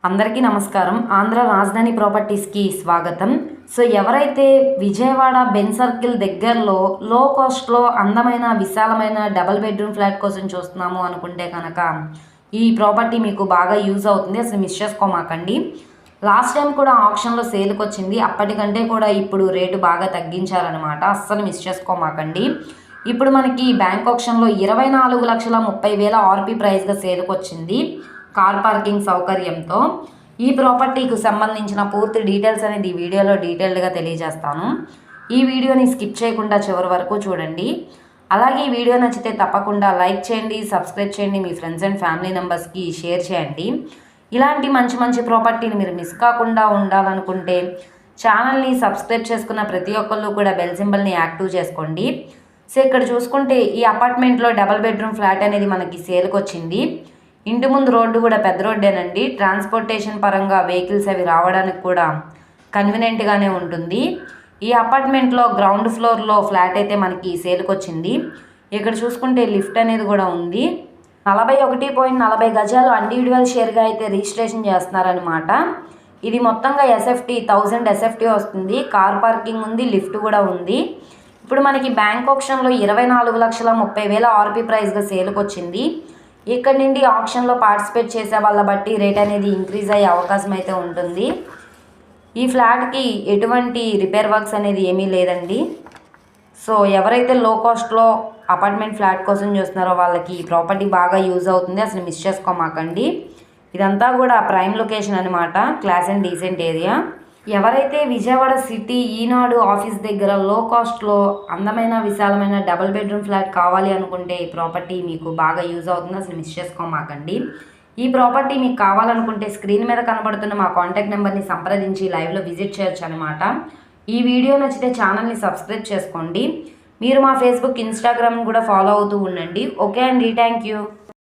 అందరికీ నమస్కారం. ఆంధ్ర రాజధాని ప్రాపర్టీస్కి స్వాగతం. సో ఎవరైతే విజయవాడ బెన్ సర్కిల్ దగ్గరలో లో కాస్ట్లో అందమైన విశాలమైన డబుల్ బెడ్రూమ్ ఫ్లాట్ కోసం చూస్తున్నాము అనుకుంటే కనుక ఈ ప్రాపర్టీ మీకు బాగా యూజ్ అవుతుంది. అసలు మిస్ చేసుకోమాకండి. లాస్ట్ టైం కూడా ఆప్షన్లో సేల్కి వచ్చింది. అప్పటికంటే కూడా ఇప్పుడు రేటు బాగా తగ్గించారనమాట. అస్సలు మిస్ చేసుకోమాకండి. ఇప్పుడు మనకి బ్యాంక్ ఆప్షన్లో 24,30,000 ఆర్పీ ప్రైస్గా సేల్కి వచ్చింది, కార్ పార్కింగ్ సౌకర్యంతో. ఈ ప్రాపర్టీకి సంబంధించిన పూర్తి డీటెయిల్స్ అనేది ఈ వీడియోలో డీటెయిల్డ్గా తెలియజేస్తాను. ఈ వీడియోని స్కిప్ చేయకుండా చివరి వరకు చూడండి. అలాగే ఈ వీడియో నచ్చితే తప్పకుండా లైక్ చేయండి, సబ్స్క్రైబ్ చేయండి, మీ ఫ్రెండ్స్ అండ్ ఫ్యామిలీ మెంబర్స్కి షేర్ చేయండి. ఇలాంటి మంచి మంచి ప్రాపర్టీని మీరు మిస్ కాకుండా ఉండాలనుకుంటే ఛానల్ని సబ్స్క్రైబ్ చేసుకున్న ప్రతి ఒక్కళ్ళు కూడా బెల్ సింబల్ని యాక్టివ్ చేసుకోండి. సో ఇక్కడ చూసుకుంటే ఈ అపార్ట్మెంట్లో డబుల్ బెడ్రూమ్ ఫ్లాట్ అనేది మనకి సేల్కి వచ్చింది. ఇంటి ముందు రోడ్డు కూడా పెద్ద రోడ్డేనండి. ట్రాన్స్పోర్టేషన్ పరంగా వెహికల్స్ అవి రావడానికి కూడా కన్వీనియంట్గానే ఉంటుంది. ఈ అపార్ట్మెంట్లో గ్రౌండ్ ఫ్లోర్లో ఫ్లాట్ అయితే మనకి సేల్కి వచ్చింది. ఇక్కడ చూసుకుంటే లిఫ్ట్ అనేది కూడా ఉంది. 41.40 గజాలు ఇండివిజువల్ షేర్గా అయితే రిజిస్ట్రేషన్ చేస్తున్నారనమాట. ఇది మొత్తంగా ఎస్ఎఫ్టీ 1000 ఎస్ఎఫ్టీ వస్తుంది. కార్ పార్కింగ్ ఉంది, లిఫ్ట్ కూడా ఉంది. ఇప్పుడు మనకి బ్యాంక్ ఆప్షన్లో 24,30,000 ఆర్పీ ప్రైస్గా సేల్కి వచ్చింది. ఇక్కడ నుండి ఆప్షన్లో పార్టిసిపేట్ చేసే వాళ్ళ బట్టి రేట్ అనేది ఇంక్రీజ్ అయ్యే అవకాశం అయితే ఉంటుంది. ఈ ఫ్లాట్కి ఎటువంటి రిపేర్ వర్క్స్ అనేది ఏమీ లేదండి. సో ఎవరైతే లో కాస్ట్లో అపార్ట్మెంట్ ఫ్లాట్ కోసం చూస్తున్నారో వాళ్ళకి ఈ ప్రాపర్టీ బాగా యూజ్ అవుతుంది. అసలు మిస్ చేసుకోమాకండి. ఇదంతా కూడా ప్రైమ్ లొకేషన్ అనమాట, క్లాస్ అండ్ డీసెంట్ ఏరియా. ఎవరైతే విజయవాడ సిటీ ఈనాడు ఆఫీస్ దగ్గర లో కాస్ట్లో అందమైన విశాలమైన డబుల్ బెడ్రూమ్ ఫ్లాట్ కావాలి అనుకుంటే ఈ ప్రాపర్టీ మీకు బాగా యూజ్ అవుతుంది. అసలు మిస్ చేసుకోమాకండి. ఈ ప్రాపర్టీ మీకు కావాలనుకుంటే స్క్రీన్ మీద కనబడుతున్న మా కాంటాక్ట్ నెంబర్ని సంప్రదించి లైవ్లో విజిట్ చేయొచ్చు అనమాట. ఈ వీడియో నచ్చితే ఛానల్ని సబ్స్క్రైబ్ చేసుకోండి. మీరు మా ఫేస్బుక్, ఇన్స్టాగ్రామ్ కూడా ఫాలో అవుతూ ఉండండి. ఓకే అండి, థ్యాంక్ యూ.